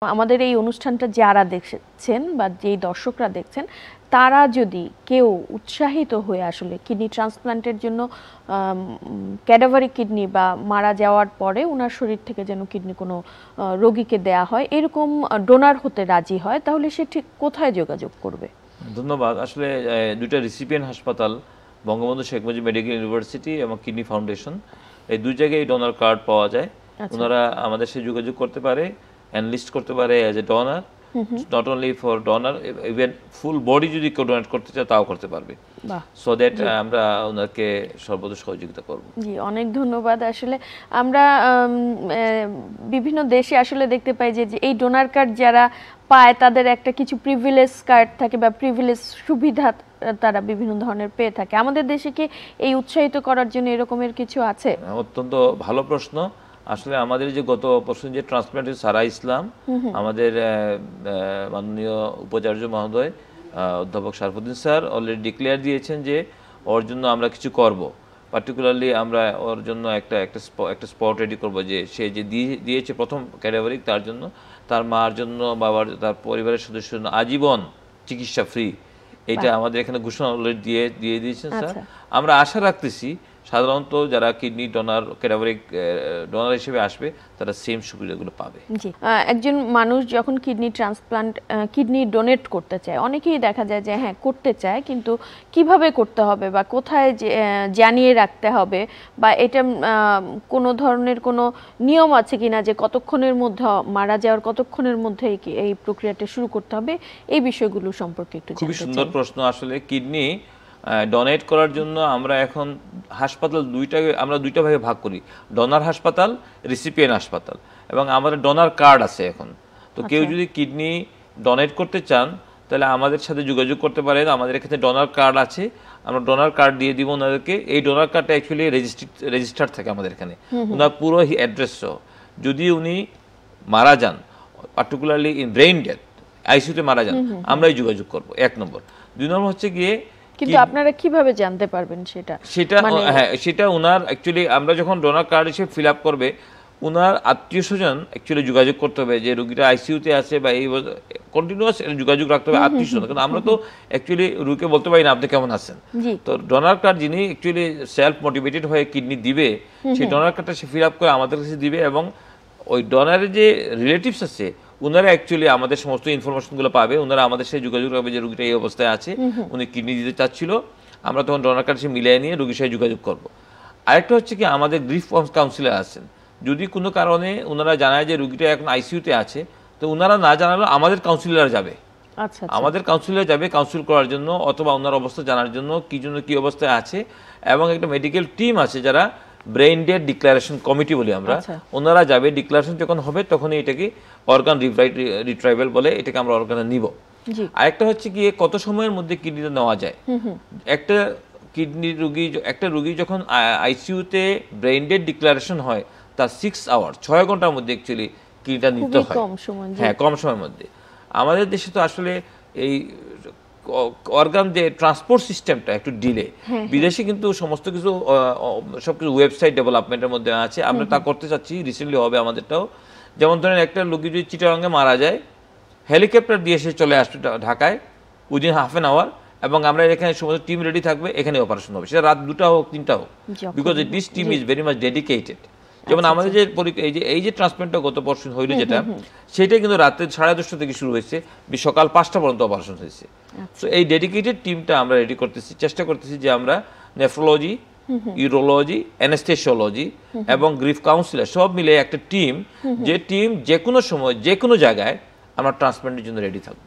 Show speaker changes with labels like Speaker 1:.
Speaker 1: আমাদের এই অনুষ্ঠানটা যারা দেখছেন বা যেই দর্শকরা দেখছেন তারা যদি কেউ উৎসাহিত হয়ে আসলে কিডনি ট্রান্সপ্লান্টের জন্য ক্যাডাভারি কিডনি বা মারা যাওয়ার পরে ওনার শরীর থেকে যেন কিডনি কোনো রোগীকে দেয়া হয় এরকম ডোনার হতে রাজি হয় তাহলে সে ঠিক কোথায় যোগাযোগ করবে?
Speaker 2: ধন্যবাদ। আসলে দুইটা রিসিপিয়েন্ট হাসপাতাল বঙ্গবন্ধু শেখ মুজিব মেডিকেল ইউনিভার্সিটি এবং কিডনি ফাউন্ডেশন এই দুই জায়গায় ডোনার কার্ড পাওয়া যায়। ওনারা আমাদের সাথে যোগাযোগ করতে পারে, এনলিস্ট করতে পারে as a donor, not only for donor, even full body যদি কেউ ডোনেট করতে চায় তাও করতে পারবে। সো দ্যাট আমরা ওনাকে সর্বদা সহযোগিতা করব।
Speaker 1: জি, অনেক ধন্যবাদ। আসলে আমরা বিভিন্ন দেশে আসলে দেখতে পাই যে এই ডোনার কার্ড যারা পায় তাদের একটা কিছু প্রিভিলেজ কার্ড থাকে বা প্রিভিলেজ সুবিধা তারা বিভিন্ন ধরনের পেয়ে থাকে। আমাদের দেশে কি এই উৎসাহিত করার জন্য এরকমের কিছু আছে?
Speaker 2: অত্যন্ত ভালো প্রশ্ন। আসলে আমাদের যে গত পরশু যে ট্রান্সপ্লান্টের সারা ইসলাম আমাদের মাননীয় উপাচার্য মহোদয় অধ্যাপক শারফুদ্দিন স্যার অলরেডি ডিক্লেয়ার দিয়েছেন যে ওর জন্য আমরা কিছু করব। পার্টিকুলারলি আমরা ওর জন্য একটা স্পট রেডি করব যে সে যে দিয়েছে প্রথম ক্যাটাগরি তার জন্য, তার মার জন্য, বাবার, তার পরিবারের সদস্যের জন্য আজীবন চিকিৎসা ফ্রি। এটা আমাদের এখানে ঘোষণা অলরেডি দিয়ে দিয়েছেন স্যার। আমরা আশা রাখতেছি সাধারণত যারা কিডনি ডোনার ক্যাটাগরিক ডোনার হিসেবে আসবে তারা সেম সুবিধাগুলো পাবে।
Speaker 1: জি, একজন মানুষ যখন কিডনি ট্রান্সপ্লান্ট কিডনি ডোনেট করতে চায় অনেকেই দেখা যায় যে হ্যাঁ করতে চায় কিন্তু কিভাবে করতে হবে বা কোথায় জানিয়ে রাখতে হবে বা এটা কোনো ধরনের কোনো নিয়ম আছে কিনা যে কতক্ষণের মধ্যে মারা যাওয়ার কতক্ষণের মধ্যে এই প্রক্রিয়াটা শুরু করতে হবে এই বিষয়গুলো সম্পর্কে একটু জানতে চাই।
Speaker 2: খুবই সুন্দর প্রশ্ন। আসলে কিডনি ডোনেট করার জন্য আমরা এখন হাসপাতাল আমরা দুইটা ভাগে ভাগ করি, ডোনার হাসপাতাল, রিসিপিয়েন্ট হাসপাতাল, এবং আমাদের ডোনার কার্ড আছে এখন। তো কেউ যদি কিডনি ডোনেট করতে চান তাহলে আমাদের সাথে যোগাযোগ করতে পারেন। আমাদের এখানে ডোনার কার্ড আছে, আমরা ডোনার কার্ড দিয়ে দিব ওনাদেরকে। এই ডোনার কার্ডটা অ্যাকচুয়ালি রেজিস্টার্ড থাকে আমাদের এখানে, ওনার পুরো অ্যাড্রেস সহ। যদি উনি মারা যান, পার্টিকুলারলি ইন ব্রেইন ডেথ, আইসিইউতে মারা যান, আমরাই যোগাযোগ করব, 1 নম্বর। 2 নম্বর হচ্ছে গিয়ে
Speaker 1: কিন্তু আপনারা কিভাবে জানতে পারবেন সেটা?
Speaker 2: হ্যাঁ, সেটা ওনার অ্যাকচুয়ালি আমরা যখন ডোনার কার্ড হিসেবে ফিল আপ করবে ওনার আত্মীয় স্বজন অ্যাকচুয়ালি যোগাযোগ করতে হবে যে রোগীটা আইসিইউতে আছে বা এই কন্টিনিউয়াস যোগাযোগ রাখতে হবে আত্মীয় স্বজন। কিন্তু আমরা তো অ্যাকচুয়ালি রোগীকে বলতে পারি না আপনি কেমন আছেন। তো ডোনার কার্ড যিনি অ্যাকচুয়ালি সেলফ মোটিভেটেড হয়ে কিডনি দিবে সেই ডোনার কার্ডটা সে ফিল আপ করে আমাদের কাছে দিবে, এবং ওই ডোনারের যে রিলেটিভস আছে ওনারা অ্যাকচুয়ালি আমাদের সমস্ত ইনফরমেশনগুলো পাবে। ওনারা আমাদের সাথে যোগাযোগ রাখবে যে রোগীটা এই অবস্থায় আছে, উনি কিডনি দিতে চাচ্ছিল, আমরা তখন ডোনার কার্ড সে মিলিয়ে নিয়ে রোগীর সাথে যোগাযোগ করব। আরেকটা হচ্ছে কি আমাদের গ্রিফ কাউন্সিলার আছেন, যদি কোনো কারণে ওনারা জানায় যে রোগীটা এখন আইসিইউতে আছে তো ওনারা না জানালেও আমাদের কাউন্সিলার যাবে, আমাদের কাউন্সিলার যাবে কাউন্সিল করার জন্য অথবা ওনার অবস্থা জানার জন্য কি অবস্থায় আছে। এবং একটা মেডিকেল টিম আছে যারা ব্রেইন ডেড ডিক্লারেশন কমিটি বলি আমরা, ওনারা যাবে। ডিক্লারেশন যখন হবে তখনই এটাকে অর্গান রিট্রাইভাল বলে, এটাকে আমরা অর্গানে নিব। আরেকটা হচ্ছে কি কত সময়ের মধ্যে কিডনিটা নেওয়া যায়। একটা রোগী যখন আইসিইউতে ব্রেইন ডেড ডিক্লারেশন হয় তার 6 আওয়ার 6 ঘন্টার মধ্যে অ্যাকচুয়ালি কিডনিটা নিতে হয়। হ্যাঁ, কম সময়ের মধ্যে। আমাদের দেশে তো আসলে এই অর্গান যে ট্রান্সপোর্ট সিস্টেমটা একটু ডিলে। বিদেশে কিন্তু সমস্ত কিছু সবকিছু ওয়েবসাইট ডেভেলপমেন্টের মধ্যে আছে, আমরা তা করতে চাচ্ছি, রিসেন্টলি হবে আমাদেরটাও। যেমন ধরেন একটা রোগী যদি চিটাগাঙে মারা যায়, হেলিকপ্টার দিয়ে সে চলে আসবে ঢাকায় উইদিন হাফ অ্যান আওয়ার, এবং আমরা এখানে সমস্ত টিম রেডি থাকবে, এখানে অপারেশন হবে, সেটা রাত 2টা হোক 3টা হোক, because this team is very much dedicated. যেমন আমাদের যে এই যে ট্রান্সপ্লান্টটা গত বছর হইল যেটা, সেটা কিন্তু রাতে 10:30 থেকে শুরু হয়েছে, সকাল 5টা পর্যন্ত অপারেশন হয়েছে। সো এই ডেডিকেটেড টিমটা আমরা রেডি করতেছি, চেষ্টা করতেছি যে আমরা নেফ্রোলজি, ইউরোলজি, অ্যানেস্থেসিওলজি এবং গ্রিফ কাউন্সিলার সব মিলে একটা টিম, যে টিম যে কোনো সময় যে কোনো জায়গায় আমরা ট্রান্সপ্লান্টের জন্য রেডি থাকবো।